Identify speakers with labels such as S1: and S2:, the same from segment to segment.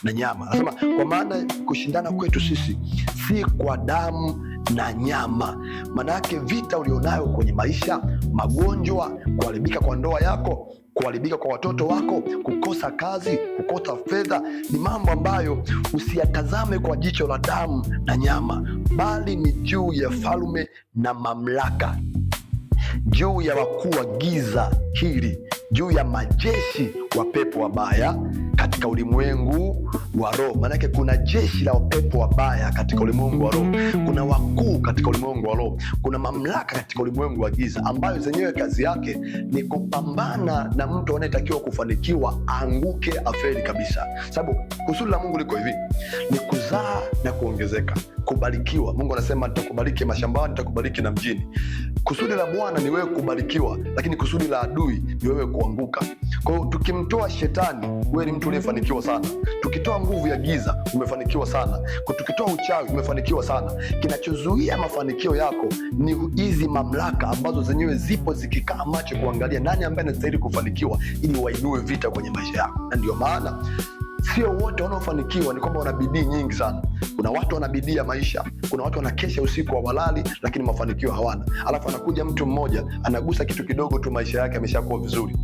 S1: na nyama. Anasema kwa maana kushindana kwetu sisi si kwa damu na nyama. Maana yake vita ulionayo kwenye maisha, magonjwa, kuharibika kwa ndoa yako, kuharibika kwa watoto wako, kukosa kazi, kukosa fedha, ni mambo ambayo usiyatazame kwa jicho la damu na nyama, bali ni juu ya falme na mamlaka, juu ya wakuu wa giza hili, juu ya majeshi wa pepo wabaya katika ulimwengu wa roho. Maanake kuna jeshi la pepo wabaya katika ulimwengu wa roho, kuna wakuu katika ulimwengu wa roho, kuna mamlaka katika ulimwengu wa giza, ambayo zenyewe kazi yake ni kupambana na mtu anayetakiwa kufanikiwa aanguke, afeli kabisa. Sababu kusudi la Mungu liko hivi, ni kuzaa na kuongezeka, kubarikiwa. Mungu anasema nitakubariki mashambani, nitakubariki na mjini. Kusudi la Bwana ni wewe kubarikiwa, lakini kusudi la adui ni wewe kuanguka. Kwa hiyo tukimtoa shetani, wewe ni mtu uliyefanikiwa sana. Tukitoa nguvu ya giza, umefanikiwa sana. Tukitoa uchawi, umefanikiwa sana. Kinachozuia mafanikio yako ni hizi mamlaka ambazo zenyewe zipo zikikaa macho kuangalia nani ambaye anastahili kufanikiwa, ili wainue vita kwenye maisha yako. Na ndio maana sio wote wanaofanikiwa ni kwamba wana bidii nyingi sana. Kuna watu wana bidii ya maisha, kuna watu wanakesha usiku wa walali, lakini mafanikio hawana. Alafu anakuja mtu mmoja anagusa kitu kidogo tu, maisha yake ameshakuwa vizuri.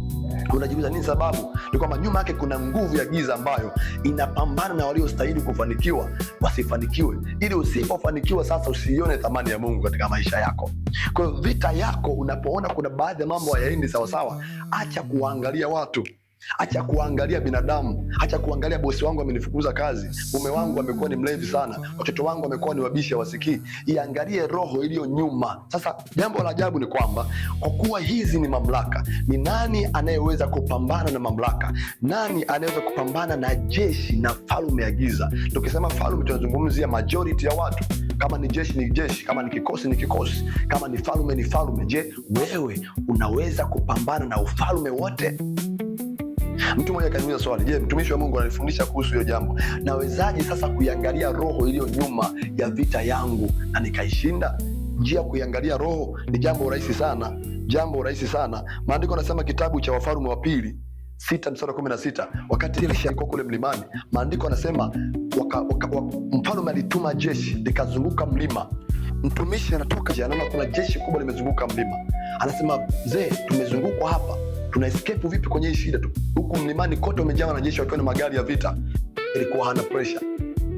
S1: Unajiuliza nini? Sababu ni kwamba nyuma yake kuna nguvu ya giza ambayo inapambana na waliostahili kufanikiwa wasifanikiwe, ili usipofanikiwa sasa usione thamani ya Mungu katika maisha yako. Kwa hiyo vita yako, unapoona kuna baadhi ya mambo hayaendi sawasawa, acha kuangalia watu, acha kuangalia binadamu, acha kuangalia bosi wangu amenifukuza kazi, mume wangu amekuwa ni mlevi sana, watoto wangu wamekuwa ni wabishi hawasikii. Iangalie roho iliyo nyuma. Sasa jambo la ajabu ni kwamba kwa kuwa hizi ni mamlaka, ni nani anayeweza kupambana na mamlaka? Nani anayeweza kupambana na jeshi na falme ya giza? Tukisema falme, tunazungumzia majority ya watu. Kama ni jeshi ni jeshi, kama ni kikosi ni kikosi, kama ni falme ni falme. Je, wewe unaweza kupambana na ufalme wote? Mtu mmoja kaniuliza swali, je, mtumishi wa Mungu ananifundisha kuhusu hiyo jambo, nawezaje sasa kuiangalia roho iliyo nyuma ya vita yangu na nikaishinda? Njia ya kuiangalia roho ni jambo rahisi sana, jambo rahisi sana. Maandiko yanasema kitabu cha Wafalme wa pili 6:16, wakati Elisha yuko kule mlimani, maandiko yanasema mfalme alituma jeshi likazunguka mlima. Mtumishi anatoka nje, anaona kuna jeshi kubwa limezunguka mlima. Anasema, mzee, tumezungukwa hapa, tuna escape vipi kwenye hii shida tu? Huku mlimani kote umejaa wanajeshi wakiwa na magari ya vita. Ilikuwa hana pressure.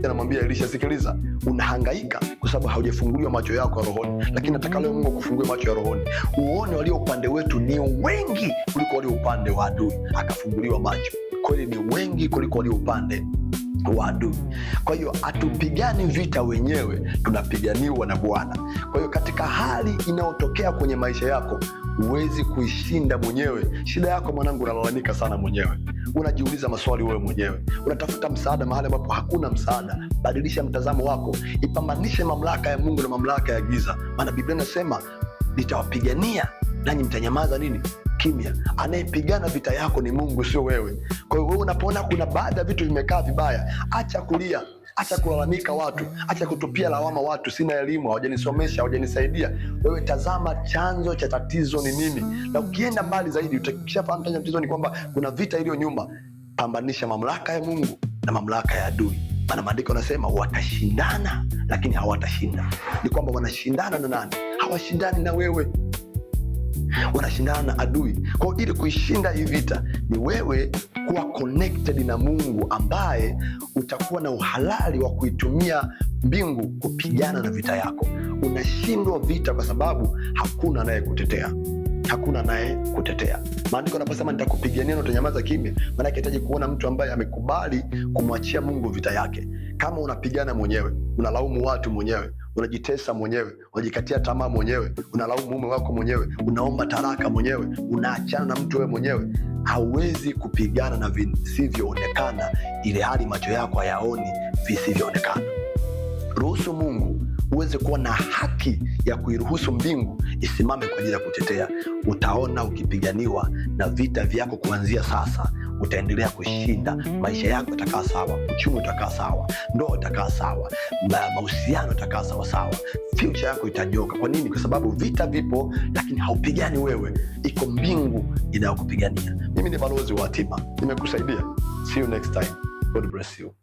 S1: Anamwambia Elisha, sikiliza, unahangaika kwa sababu haujafunguliwa macho yako ya rohoni, lakini nataka leo Mungu akufungue macho ya rohoni, uone walio upande wetu ni wengi kuliko walio upande wa adui. Akafunguliwa macho, kweli ni wengi kuliko walio upande wa adui. Kwa hiyo hatupigani vita wenyewe, tunapiganiwa na Bwana. Kwa hiyo katika hali inayotokea kwenye maisha yako, huwezi kuishinda mwenyewe. Shida yako mwanangu, unalalamika sana mwenyewe, unajiuliza maswali wewe mwenyewe, unatafuta msaada mahali ambapo hakuna msaada. Badilisha mtazamo wako, ipambanishe mamlaka ya Mungu na mamlaka ya giza. Maana Biblia inasema nitawapigania nanyi mtanyamaza nini? Kimya. Anayepigana vita yako ni Mungu, sio wewe. Kwa hiyo wewe unapoona kuna baadhi ya vitu vimekaa vibaya, acha kulia, acha kulalamika watu, acha kutupia lawama watu, sina elimu, hawajanisomesha, hawajanisaidia. Wewe tazama chanzo cha tatizo ni nini, na ukienda mbali zaidi utakishafahamu chanzo cha tatizo ni kwamba kuna vita iliyo nyuma. Pambanisha mamlaka ya Mungu na mamlaka ya adui. Maana maandiko yanasema watashindana lakini hawatashinda. Ni kwamba wanashindana na nani? Hawashindani na wewe, wanashindana na adui. Kwa hiyo ili kuishinda hii vita ni wewe kuwa connected na Mungu, ambaye utakuwa na uhalali wa kuitumia mbingu kupigana na vita yako. Unashindwa vita kwa sababu hakuna anayekutetea, hakuna anayekutetea. Maandiko yanaposema nitakupigania na utanyamaza kimya, maana yake kuona mtu ambaye amekubali kumwachia Mungu vita yake. Kama unapigana mwenyewe, unalaumu watu mwenyewe, unajitesa mwenyewe, unajikatia tamaa mwenyewe, unalaumu mume wako mwenyewe, unaomba talaka mwenyewe, unaachana na mtu wewe mwenyewe, hauwezi kupigana na visivyoonekana, ile hali macho yako hayaoni visivyoonekana. Ruhusu Mungu uweze kuwa na haki ya kuiruhusu mbingu isimame kwa ajili ya kutetea. Utaona ukipiganiwa, na vita vyako kuanzia sasa utaendelea kushinda. Maisha yako yatakaa sawa, uchumi utakaa sawa, ndoa itakaa sawa, mahusiano itakaa sawa sawa, future yako itanyoka. Kwa nini? Kwa sababu vita vipo, lakini haupigani wewe, iko mbingu inayokupigania. Mimi ni balozi wa hatima, nimekusaidia. See you next time. God bless you.